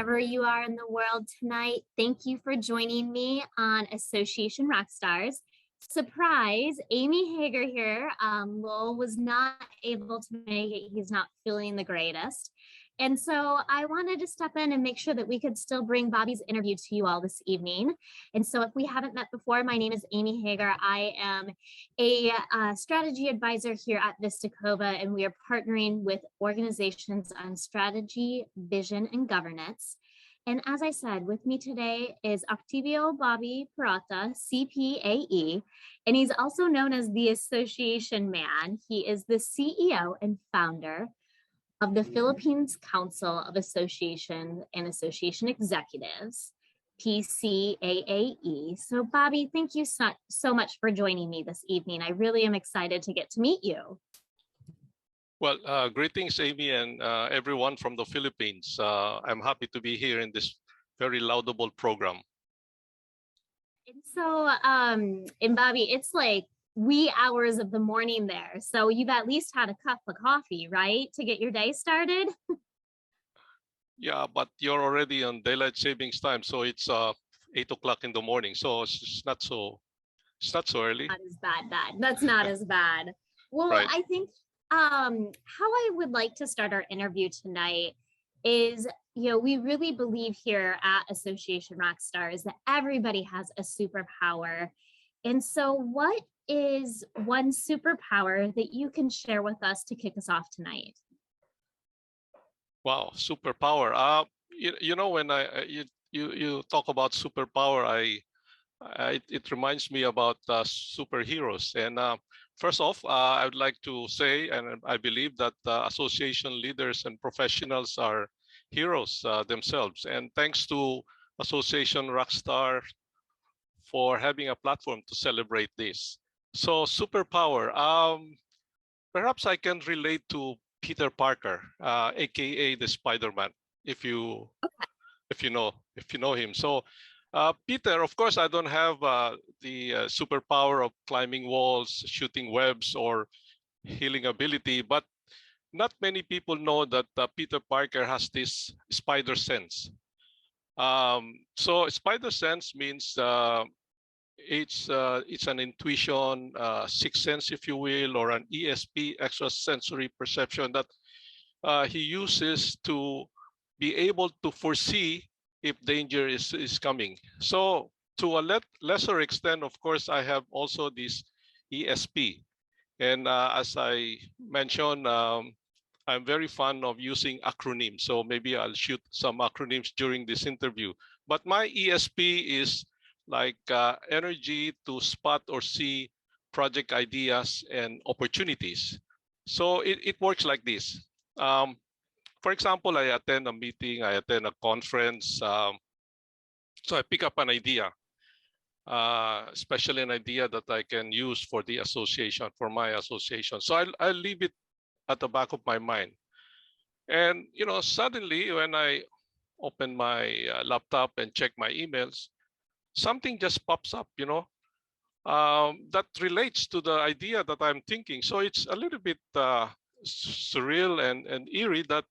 wherever you are in the world tonight. Thank you for joining me on Association Rockstars. Surprise, Amy Hager here. Lowell was not able to make it. He's not feeling the greatest. And so I wanted to step in and make sure that we could still bring Bobby's interview to you all this evening. And so if we haven't met before, my name is Amy Hager. I am a strategy advisor here at Vista Cova, and we are partnering with organizations on strategy, vision, and governance. And as I said, with me today is Octavio Bobby Peralta, CPAE, and he's also known as the Association Man. He is the CEO and founder of the Philippines Council of Association and Association Executives, PCAAE. So Bobby, thank you so much for joining me this evening. I really am excited to get to meet you. Well, greetings, Amy, and everyone from the Philippines. I'm happy to be here in this very laudable program. And so, and Bobby, it's like wee hours of the morning there. So you've at least had a cup of coffee, right? To get your day started? Yeah, but you're already on daylight savings time. So it's 8 o'clock in the morning. So it's not so early. Not as bad. That's not as bad. Well, right. I think how I would like to start our interview tonight is, we really believe here at Association Rockstars that everybody has a superpower. And so what is one superpower that you can share with us to kick us off tonight? Wow, superpower. When you talk about superpower, it reminds me about superheroes. And first off, I would like to say, and I believe that association leaders and professionals are heroes themselves. And thanks to Association Rockstar for having a platform to celebrate this. So superpower, perhaps I can relate to Peter Parker, aka the Spider-Man, if you know him. So Peter, of course, I don't have the superpower of climbing walls, shooting webs, or healing ability, but not many people know that Peter Parker has this spider sense. So spider sense means it's an intuition, sixth sense, if you will, or an ESP, extrasensory perception, that he uses to be able to foresee if danger is coming. So to a lesser extent, of course, I have also this ESP. And as I mentioned, I'm very fond of using acronyms. So maybe I'll shoot some acronyms during this interview. But my ESP is like energy to spot or see project ideas and opportunities. So it works like this. For example, I attend a meeting, I attend a conference. So I pick up an idea, especially an idea that I can use for the association, for my association. So I'll leave it at the back of my mind. And, suddenly when I open my laptop and check my emails, something just pops up, that relates to the idea that I'm thinking. So it's a little bit surreal and eerie that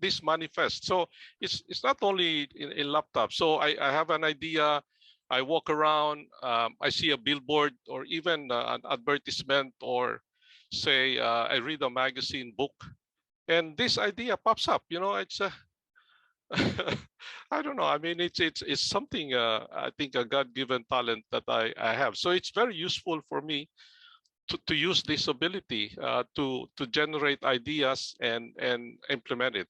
this manifests. So it's not only in laptops. So I have an idea, I walk around, I see a billboard or even an advertisement, or say I read a magazine book, and this idea pops up. It's I don't know. I mean, it's something. I think a God-given talent that I have. So it's very useful for me to use this ability to generate ideas and implement it.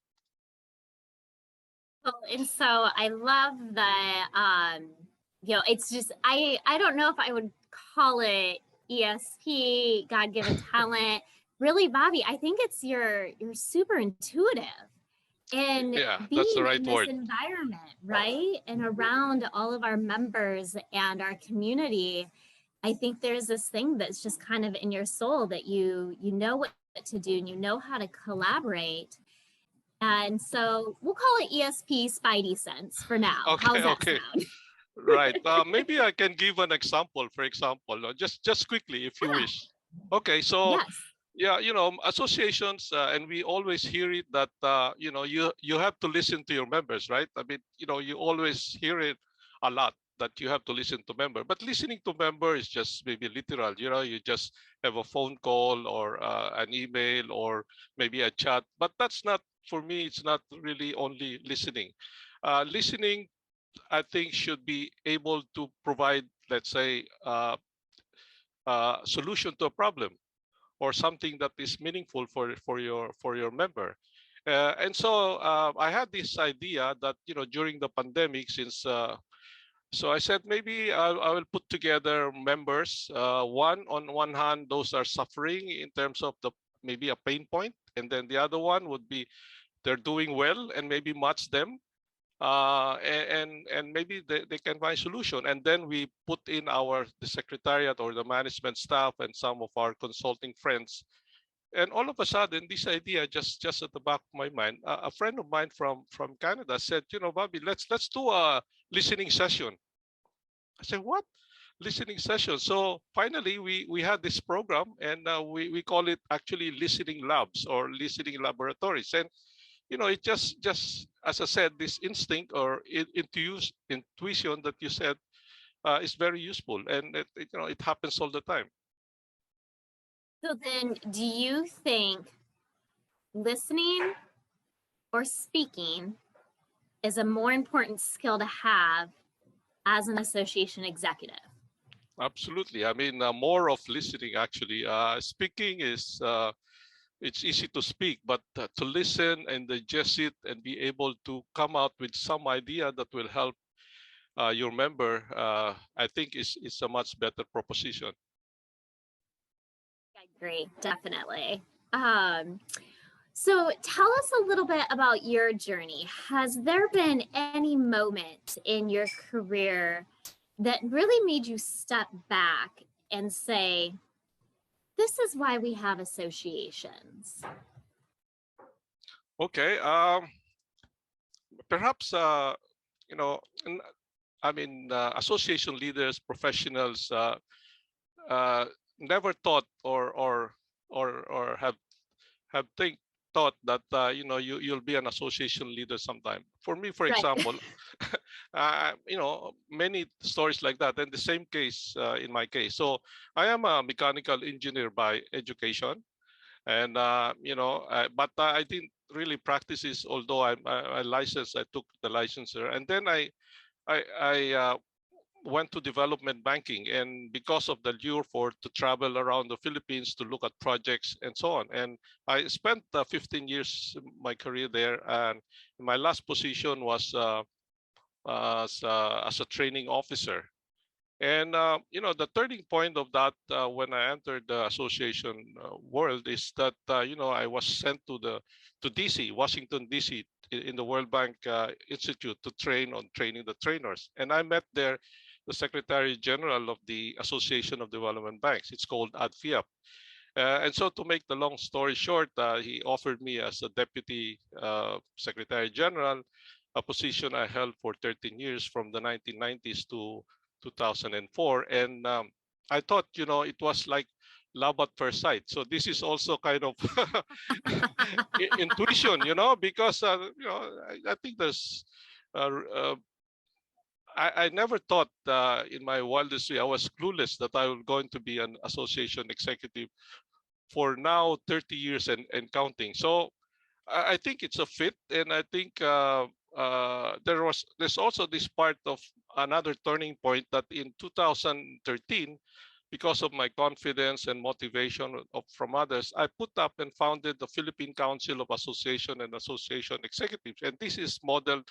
And so I love that. It's just I don't know if I would call it ESP, God-given talent. Really, Bobby, I think it's you're super intuitive. And yeah, being that's the right in this word. environment, right? And around all of our members and our community, I think there's this thing that's just kind of in your soul that you know what to do and you know how to collaborate. And so we'll call it ESP Spidey sense for now. Okay, how's that sound? Right. Maybe I can give an example. For example, just quickly, if you wish. Okay, so yes. Yeah, associations, and we always hear it that you have to listen to your members, right? I mean, you always hear it a lot that you have to listen to member, but listening to member is just maybe literal. You just have a phone call or an email or maybe a chat, but that's not for me. It's not really only listening. Listening, I think, should be able to provide, let's say, solution to a problem or something that is meaningful for your member. And so I had this idea that during the pandemic, since so I said maybe I will put together members. One on one hand, those are suffering in terms of the maybe a pain point, and then the other one would be they're doing well and maybe match them, and maybe they can find solution. And then we put in the secretariat or the management staff and some of our consulting friends. And all of a sudden, this idea just at the back of my mind, a friend of mine from Canada said, Bobby, let's do a listening session. I said, what? Listening session. So finally, we had this program, and we call it actually listening labs or listening laboratories. And it just as I said, this instinct or intuition that you said is very useful, and it happens all the time. So then, do you think listening or speaking is a more important skill to have as an association executive? Absolutely. I mean, more of listening actually. Speaking is it's easy to speak, but to listen and digest it and be able to come out with some idea that will help your member, I think is a much better proposition. I agree, definitely. So tell us a little bit about your journey. Has there been any moment in your career that really made you step back and say, this is why we have associations? Okay. Perhaps you know, I mean, association leaders, professionals never thought or have thought that you'll be an association leader sometime. For me, for Right. example, many stories like that. And the same case in my case. So I am a mechanical engineer by education, and but I didn't really practice this. Although I licensed, I took the licensure, and then I went to development banking, and because of the lure for to travel around the Philippines to look at projects and so on, and I spent 15 years my career there, and my last position was as a training officer. And the turning point of that when I entered the association world is that I was sent to DC, Washington DC, in the World Bank Institute to train on training the trainers. And I met there the Secretary General of the Association of Development Banks. It's called ADFIAP. And so, to make the long story short, he offered me as a Deputy Secretary General, a position I held for 13 years from the 1990s to 2004. And I thought, it was like love at first sight. So this is also kind of intuition, because, I think there's, I never thought in my wildest dreams, I was clueless that I was going to be an association executive for now 30 years and counting. So I think it's a fit, and I think there's also this part of another turning point that in 2013, because of my confidence and motivation from others, I put up and founded the Philippine Council of Association and Association Executives, and this is modeled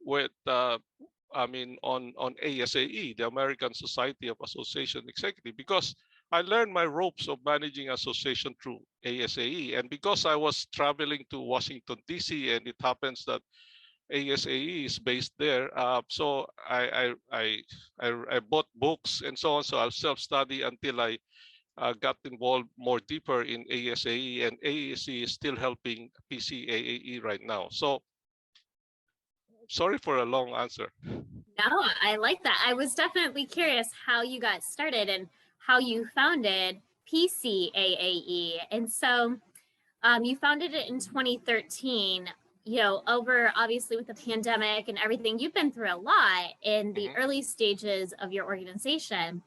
with on ASAE, the American Society of Association Executive, because I learned my ropes of managing association through ASAE. And because I was traveling to Washington, D.C., and it happens that ASAE is based there, so I bought books and so on. So I'll self-study until I got involved more deeper in ASAE, and ASAE is still helping PCAAE right now. So sorry for a long answer. No, I like that. I was definitely curious how you got started and how you founded PCAAE. And so you founded it in 2013. You know, over obviously with the pandemic and everything, you've been through a lot in the early stages of your organization.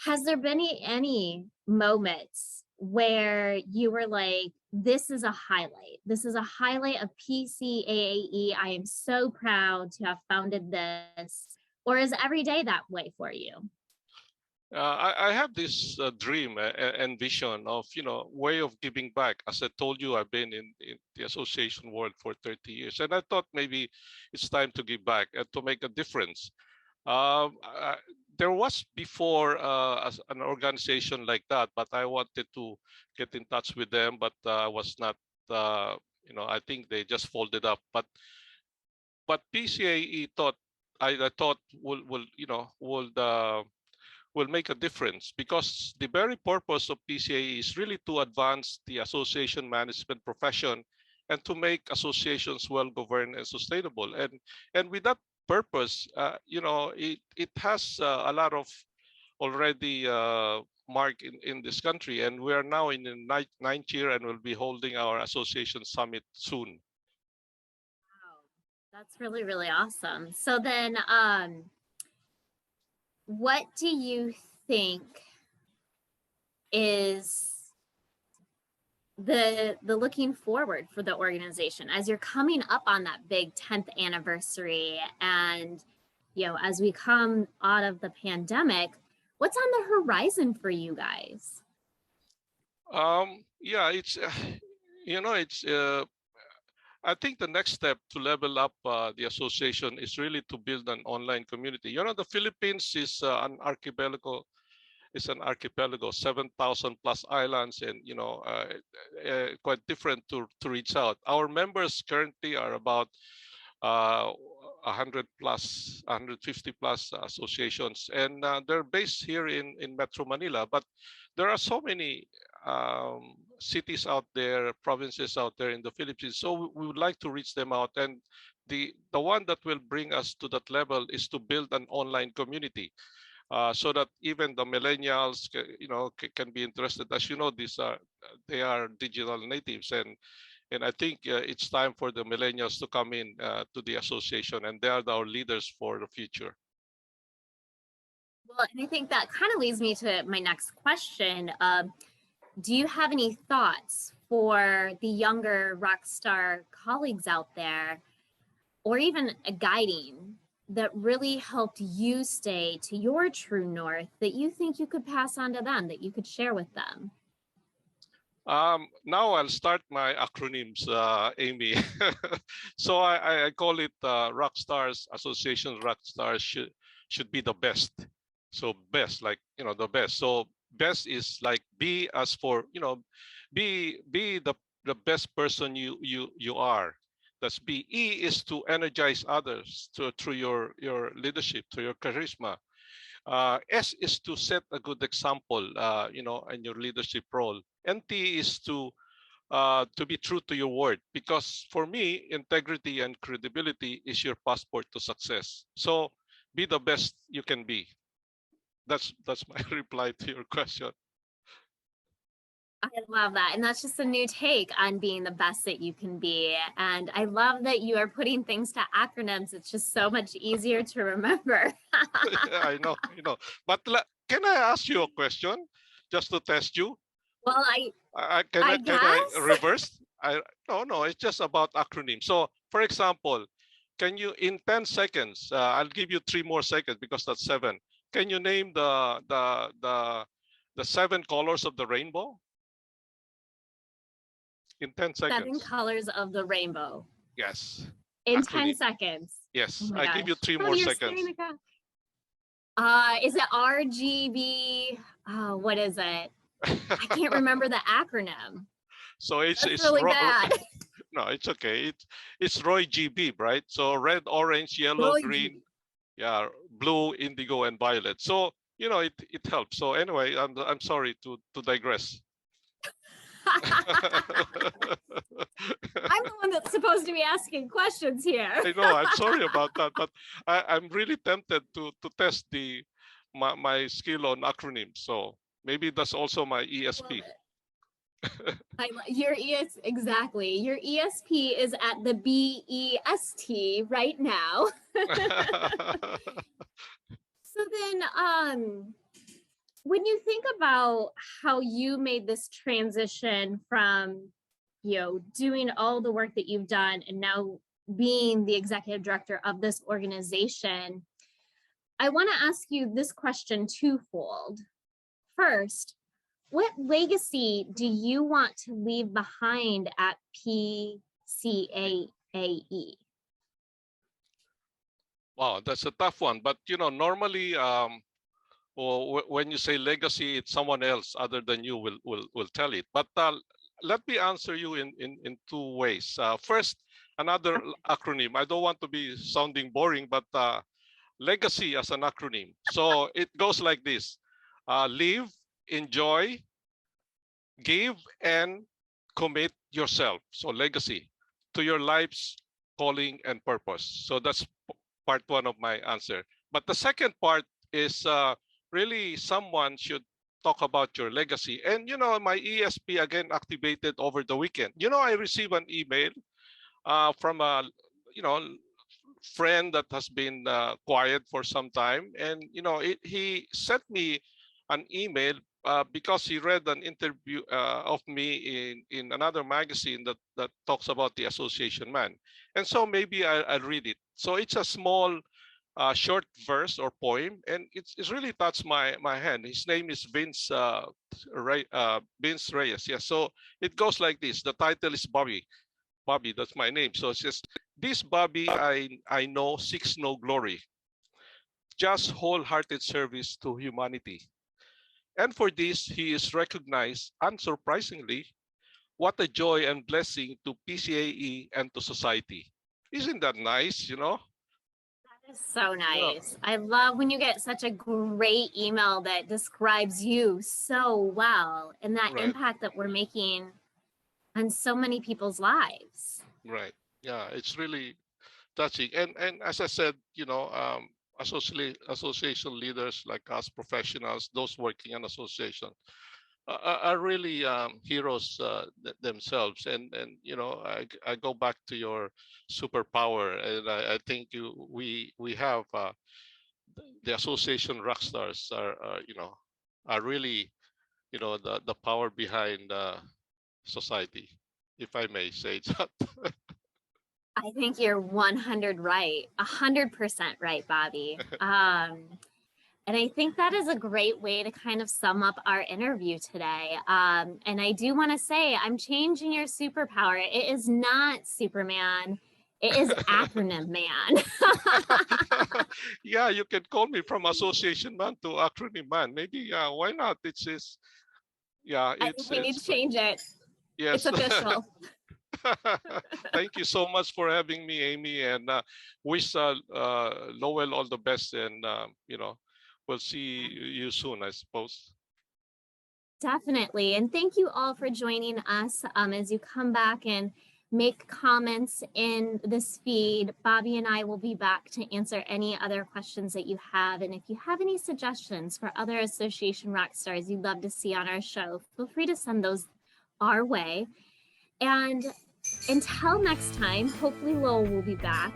Has there been any moments where you were like, this is a highlight? This is a highlight of PCAAE. I am so proud to have founded this. Or is every day that way for you? I have this dream and vision of, way of giving back. As I told you, I've been in the association world for 30 years, and I thought maybe it's time to give back and to make a difference. There was before an organization like that, but I wanted to get in touch with them, but I was not. I think they just folded up. But PCAE thought I thought will make a difference, because the very purpose of PCAE is really to advance the association management profession and to make associations well governed and sustainable. And with that purpose, it has a lot of already mark in this country, and we are now in the ninth year and will be holding our association summit soon. Wow, that's really, really awesome. So then, what do you think is the looking forward for the organization as you're coming up on that big 10th anniversary, and as we come out of the pandemic, what's on the horizon for you guys? Yeah, it's I think the next step to level up the association is really to build an online community. The Philippines is an archipelago. It's an archipelago, 7,000 plus islands, and quite different to reach out. Our members currently are about 100 plus, 150 plus associations, and they're based here in Metro Manila. But there are so many cities out there, provinces out there in the Philippines. So we would like to reach them out, and the one that will bring us to that level is to build an online community. So that even the millennials, can be interested. As you know, they are digital natives, and I think it's time for the millennials to come in to the association, and they are our leaders for the future. Well, and I think that kind of leads me to my next question. Do you have any thoughts for the younger Rockstar colleagues out there, or even a guiding that really helped you stay to your true north that you think you could pass on to them, that you could share with them? Now I'll start my acronyms, Amy. So I call it Rockstars Association. Rockstars should be the best. So best, like the best. So best is like be as for be the best person you are. That's B. E is to energize others through your leadership, through your charisma. S is to set a good example, in your leadership role. And T is to be true to your word, because for me, integrity and credibility is your passport to success. So be the best you can be. That's my reply to your question. I love that. And that's just a new take on being the best that you can be. And I love that you are putting things to acronyms. It's just so much easier to remember. I know. But can I ask you a question just to test you? Well, can I reverse? No, it's just about acronyms. So for example, can you, in 10 seconds, I'll give you 3 more seconds because that's 7. Can you name the 7 colors of the rainbow? In 10 seconds. 7 colors of the rainbow. Yes. In 10 seconds. Yes. I give you 3 more seconds. Is it RGB? Oh, what is it? I can't remember the acronym. So it's really bad. No, it's okay. It's Roy GB, right? So red, orange, yellow, Roy green, GB. Yeah, blue, indigo, and violet. So it helps. So anyway, I'm sorry to digress. I'm the one that's supposed to be asking questions here. I know. I'm sorry about that, but I'm really tempted to test my skill on acronyms. So Maybe that's also my Love ESP. it. Your exactly. Your ESP is at the BEST right now. So then, when you think about how you made this transition from, doing all the work that you've done and now being the executive director of this organization, I want to ask you this question twofold. First, what legacy do you want to leave behind at PCAAE? Wow, that's a tough one. But normally, or when you say legacy, it's someone else other than you will tell it. But let me answer you in two ways. First, another acronym. I don't want to be sounding boring, but legacy as an acronym. So it goes like this: live, enjoy, give, and commit yourself. So legacy to your life's calling and purpose. So that's part one of my answer. But the second part is really someone should talk about your legacy. And my ESP again activated over the weekend. I received an email from a friend that has been quiet for some time, and he sent me an email because he read an interview of me in another magazine that talks about the association man, and so maybe I'll read it. So it's a small short verse or poem, and it's really touched my hand. His name is Vince Vince Reyes. Yeah, so it goes like this. The title is Bobby. Bobby, that's my name. So it says, this Bobby I know seeks no glory, just wholehearted service to humanity. And for this, he is recognized, unsurprisingly. What a joy and blessing to PCAE and to society. Isn't that nice, That is so nice. I love when you get such a great email that describes you so well and that Right, impact that we're making on so many people's lives. right. Yeah, it's really touching. And as I said, association leaders like us, professionals, those working in association, are really heroes themselves. And I go back to your superpower, and I think we have the association Rockstars are really the power behind society, if I may say that. I think you're 100% right, Bobby. And I think that is a great way to kind of sum up our interview today. And I do want to say, I'm changing your superpower. It is not Superman. It is acronym man. Yeah, you can call me from association man to acronym man. Maybe, yeah, why not? It's just, yeah, I think we need to change it. Yes. It's official. Thank you so much for having me, Amy, and wish Lowell all the best. And we'll see you soon, I suppose. Definitely. And thank you all for joining us. As you come back and make comments in this feed, Bobby and I will be back to answer any other questions that you have. And if you have any suggestions for other association rock stars you'd love to see on our show, feel free to send those our way. And until next time, hopefully Lowell will be back.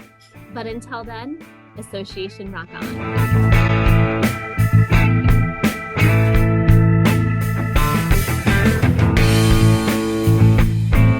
But until then, Association Rock On.